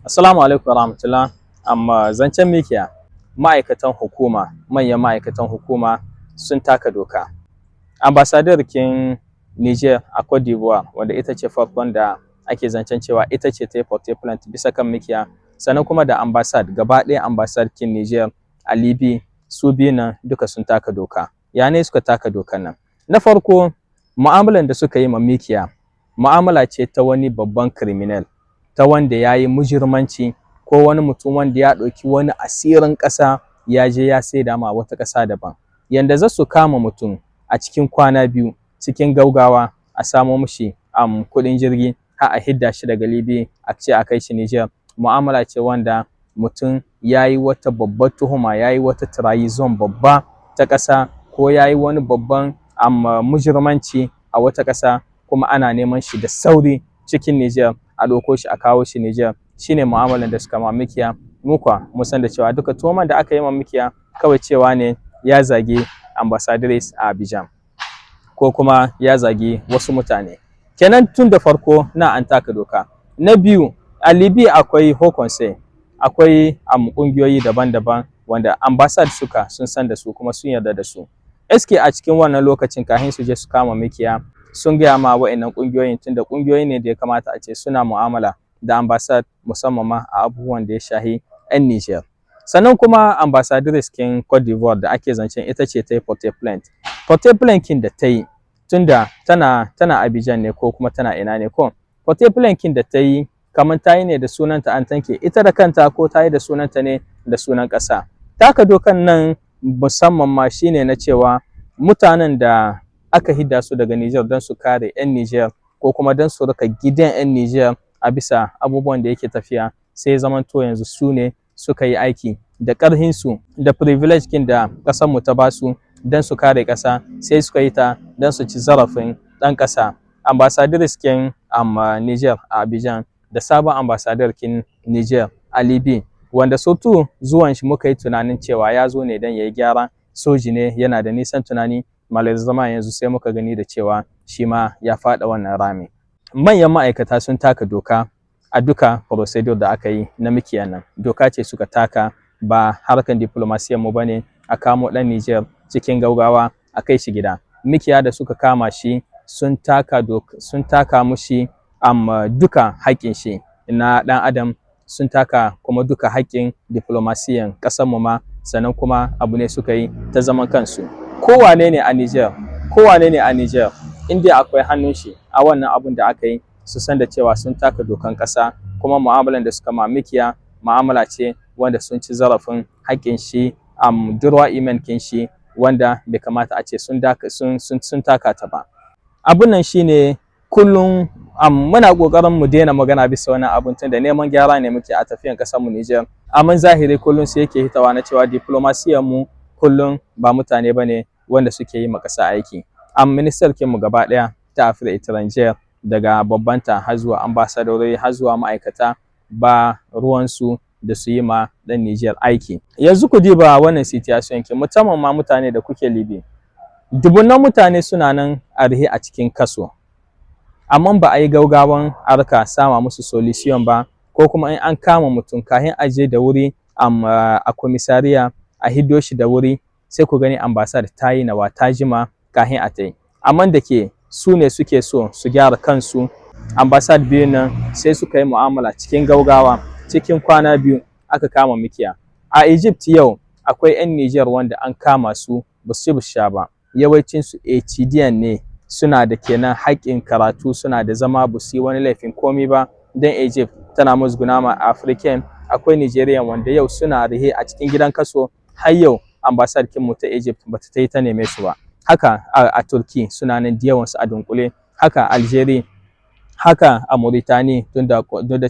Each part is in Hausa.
Assalamu alaikum warahmatullah. Amma zancen mikiya ma'aikatan hukuma, manyan ma'aikatan hukuma sun taka doka. Ambassador kin Niger a Cote d'Ivoire wanda ita ce farkon da ake zancen cewa ita ce ta yi plant bisa kan mikiya, sannan kuma da ambassad gaba ɗaya ambassad kin Niger a Libya su biyu nan duka sun taka doka. Ya ne suka taka dokan nan? Na farko mu'amalan da suka yi ma mikiya mu'amala ce ta wani babban criminal, ta wanda ya yi mujirmanci ko wani mutum wanda ya ɗauki wani asirin ƙasa ya je ya saida ma wata ƙasa daban. Yanda za su kama mutum a cikin kwana biyu cikin gaugawa a samo mishi kuɗin jirgi har a hidda shi daga Libya a ce a kai shi Niger. Mu'amala ce wanda mutum ya yi wata babbar tuhuma, ya yi wata trahison babba ta ƙasa ko ya yi wani babban mujirmanci a wata ƙasa kuma ana neman shi da sauri cikin Niger a ɗauko shi a kawo shi Niger. Shine mu'amalan da suka ma mikiya. Mu kuwa mun san da cewa duka tuhuman da aka yi ma mikiya kawai cewa ne ya zagi ambassadores a Abidjan ko kuma ya zagi wasu mutane. Kenan tun da farko na an taka doka. Na biyu, a Libya akwai Haut Conseil, akwai ƙungiyoyi daban-daban wanda ambassad suka sun san da su kuma sun yarda da su. Eske a cikin wannan lokacin kafin su je su kama mikiya sun gaya ma wa'annan ƙungiyoyin, tunda ƙungiyoyi ne da ya kamata a ce suna mu'amala da ambassad musamman ma a abubuwan da ya shahi 'yan Niger. Sannan kuma ambassadores kin Cote d'Ivoire da ake zancen ita ce ta yi plant. Plant kin da ta yi tunda tana Abidjan ne ko kuma tana ina ne ko? Plant kin da ta yi kamar ta yi ne da sunanta an tanke ita da kanta ko ta yi da sunanta ne da sunan ƙasa. Taka dokan nan musamman ma shine na cewa mutanen da aka hidda su daga Niger don su kare 'yan Niger ko kuma don su rika gidan 'yan Niger a bisa abubuwan da yake tafiya, sai zamanto yanzu su ne suka yi aiki da ƙarhinsu da privilege kin da ƙasarmu ta basu don su kare ƙasa, sai suka yi ta don su ci zarafin ɗan ƙasa. Ambassadors kin Niger a Abidjan da sabon ambassador kin Niger a Libya wanda sautu zuwan shi muka yi tunanin cewa ya zo ne don ya yi gyara, soji ne yana da nisan tunani, zama yanzu sai muka gani da cewa shi ma ya faɗa wannan rami. Manyan ma'aikata sun taka doka a duka procedure da aka yi na mikiyan nan. Doka ce suka taka, ba harkan diplomasiyan mu bane a kamo ɗan Niger cikin gaugawa a kai shi gida. Mikiya da suka kama shi sun taka mushi duka haƙƙin shi na ɗan adam, sun taka kuma duka haƙƙin diplomasiyan ƙasar mu ma, sannan kuma abu ne suka yi ta zaman kansu. Kowane ne a Niger in dai akwai hannun shi a wannan abun da aka yi, su san da cewa sun taka dokan ƙasa, kuma mu'amalan da suka ma mikiya mu'amala ce wanda sun ci zarafin haƙƙin shi droit humain kin shi wanda bai kamata a ce sun taka ta ba. Abun nan shine kullum muna ƙoƙarin mu daina magana bisa wannan abun tun da neman gyara ne muke a tafiyan ƙasar mu Niger, amma zahiri kullum sai yake hitawa na cewa diplomasiyan mu kullum ba mutane bane wanda suke yi ma ƙasa aiki. Ministar kin mu gaba ɗaya ta Afirka Étrangère daga babbanta har zuwa ambassadorori har zuwa ma'aikata ba ruwansu da su yi ma ɗan Niger aiki. Yanzu ku diba wannan situation kin musamman ma mutane da kuke Libya. Dubunnan mutane suna nan a rihe a cikin kaso, amma ba a yi gaugawan arka sama musu solution ba, ko kuma in an kama mutum kafin a je da wuri a komisariya a hiddo shi da wuri, sai ku gani ambassad ta yi nawa ta jima kafin a ta yi. Amma da ke su ne suke so su gyara kansu, ambassad biyu nan sai suka yi mu'amala cikin gaugawa, cikin kwana biyu aka kama mikiya. A Egypt yau akwai 'yan Niger wanda an kama su ba su sha ba, yawancinsu HDN ne, suna da kenan haƙƙin karatu, suna da zama ba su yi wani laifin komi ba don Egypt tana musguna ma African. Akwai Nigerian wanda yau suna rihe a cikin gidan kaso, har yau ambassad kinmu ta Egypt ba ta yi ta neme su ba. Haka a Turkey suna nan da yawansu a dunkule, haka Algeria, haka a Mauritania tun da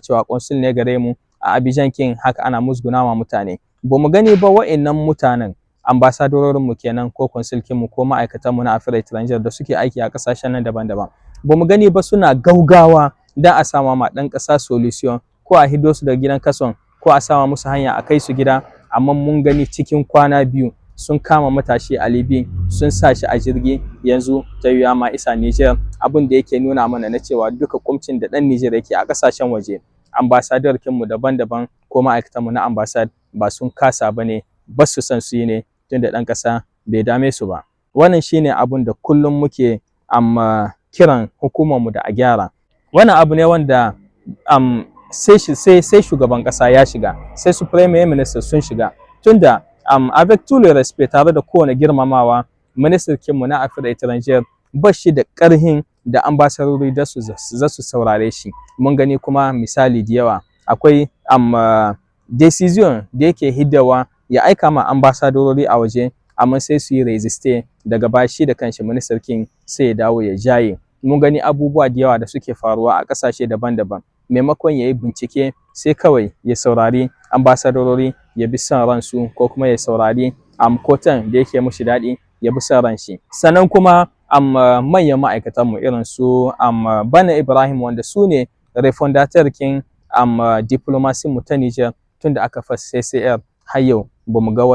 cewa consul ne gare mu a Abidjan kin, haka ana musguna ma mutane. Ba mu gani ba wa'annan mutanen ambassadororin mu kenan ko consul kinmu ko ma'aikatan mu na Afirka Étrangère da suke aiki a ƙasashen nan daban-daban. Ba mu gani ba suna gaugawa don a sama ma ɗan ƙasa solution, ko a hiddo su daga gidan kason ko a sama musu hanya a kai su gida. Amma mun gani cikin kwana biyu sun kama matashi a Libya, sun sa shi a jirgi, yanzu ta yi ma isa Niger, abin da yake nuna mana na cewa duka kumcin da ɗan Niger yake a ƙasashen waje ambasadarkinmu daban-daban ko ma'aikatanmu na ambasad ba sun kasa ba ne, ba su son su yi ne tunda ɗan ƙasa bai dame su ba. Wannan shine abun da kullum muke kiran hukumarmu da a gyara. Wannan abu ne wanda sai shugaban ƙasa ya shiga, sai su Premier Minister sun shiga, tunda avec tout le respect, tare da kowane girmamawa, ministirkinmu na Afirka Étrangère ba shi da ƙarhin da ambasadori za su saurare shi. Mun gani kuma misali da yawa, akwai decision da yake hiddawa ya aika ma ambasadorori a waje, amma sai su yi resiste, daga baya shi da kanshi ministirkin sai ya dawo ya jaye. Mun gani abubuwa da yawa da suke faruwa a ƙasashe daban-daban, maimakon ya yi bincike sai kawai ya saurari ambasadorori ya bi son ransu, ko kuma ya saurari kotan da yake mushi daɗi ya bi son ran shi. Sannan kuma manyan ma'aikatanmu irin su Bana Ibrahim, wanda su ne refondateur kin diplomacy mu ta Niger, tunda aka fasa CCR har yau bamu ga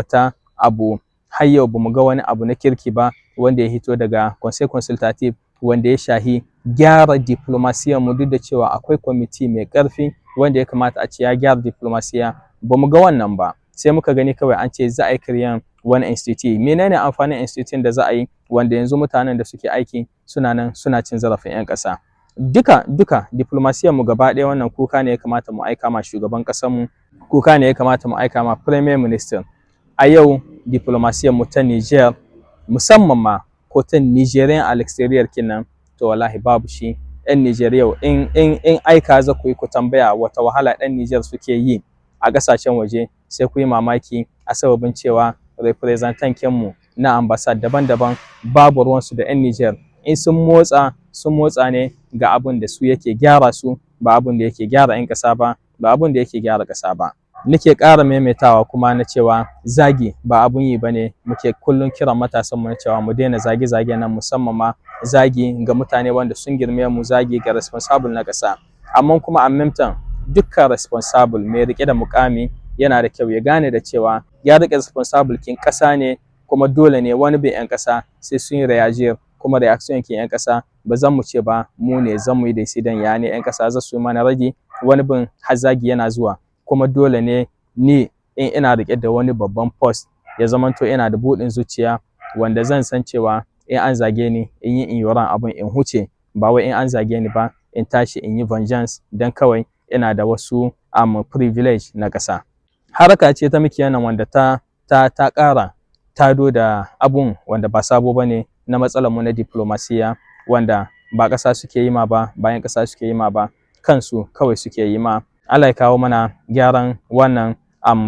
wani abu na kirki ba wanda ya hito daga Conseil Consultative wanda ya shahi gyara diplomasiyyar mu, duk da cewa akwai kwamiti mai ƙarfi wanda ya kamata a ce ya gyara diplomasiya, bamu ga wannan ba. Sai muka gani kawai an ce za a yi kiryan wani institute. Menene amfanin institute da za a yi wanda yanzu mutanen da suke aiki suna nan suna cin zarafin 'yan ƙasa? Duka diplomasiyyar mu gaba ɗaya wannan kuka ne ya kamata mu aika ma shugaban ƙasar mu, kuka ne ya kamata mu aika ma Premier Minister. A yau diplomasiyyar mu ta Niger, musamman ma ko ta Nigerian à l'extérieur kenan, to wallahi babu shi. 'Yan Niger yau in aika za ku yi ku tambaya wata wahala 'yan Niger suke yi a ƙasashen waje, sai ku yi mamaki a sababin cewa representant kinmu na ambasad daban-daban babu ruwansu da 'yan Niger. In sun motsa ne ga abin da su yake gyara su, ba abin da yake gyara 'yan ƙasa ba, ba abin da yake gyara ƙasa ba. Nake ƙara maimaitawa kuma na cewa zagi ba abun yi bane. Muke kullum kiran matasan mu na cewa mu daina zage-zage nan, musamman ma zagi ga mutane wanda sun girme mu, zagi ga responsible na ƙasa. Amma kuma a memtan dukkan responsible mai rike da mukami yana da kyau ya gane da cewa ya rike responsible kin ƙasa ne, kuma dole ne wani bai 'yan ƙasa sai sun yi reagir, kuma reaction kin 'yan ƙasa ba zan mu ce ba mu ne zan mu yi da dan ya ne 'yan ƙasa za su yi mana rage. Wani bin har zagi yana zuwa, kuma dole ne ni in ina rike da wani babban post ya zamanto ina da buɗin zuciya wanda zan san cewa in an zage ni in yi yoran abun in huce, ba wai in an zage ni ba in tashi in yi vengeance dan kawai ina da wasu privilege na ƙasa. Haraka ce ta muke nan wanda ta ƙara tado da abun wanda ba sabo bane na matsalar mu na diplomasiya, wanda ba ƙasa suke yi ma ba, bayan ƙasa suke yi ma ba, kansu kawai suke yi ma. Allah ya kawo mana gyaran wannan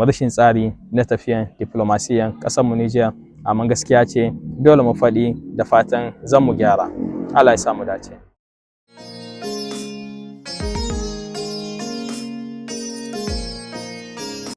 rashin tsari na tafiyan diplomasiyan ƙasar mu Niger. Amma gaskiya ce dole mu faɗi da fatan zan mu gyara. Allah ya sa mu dace.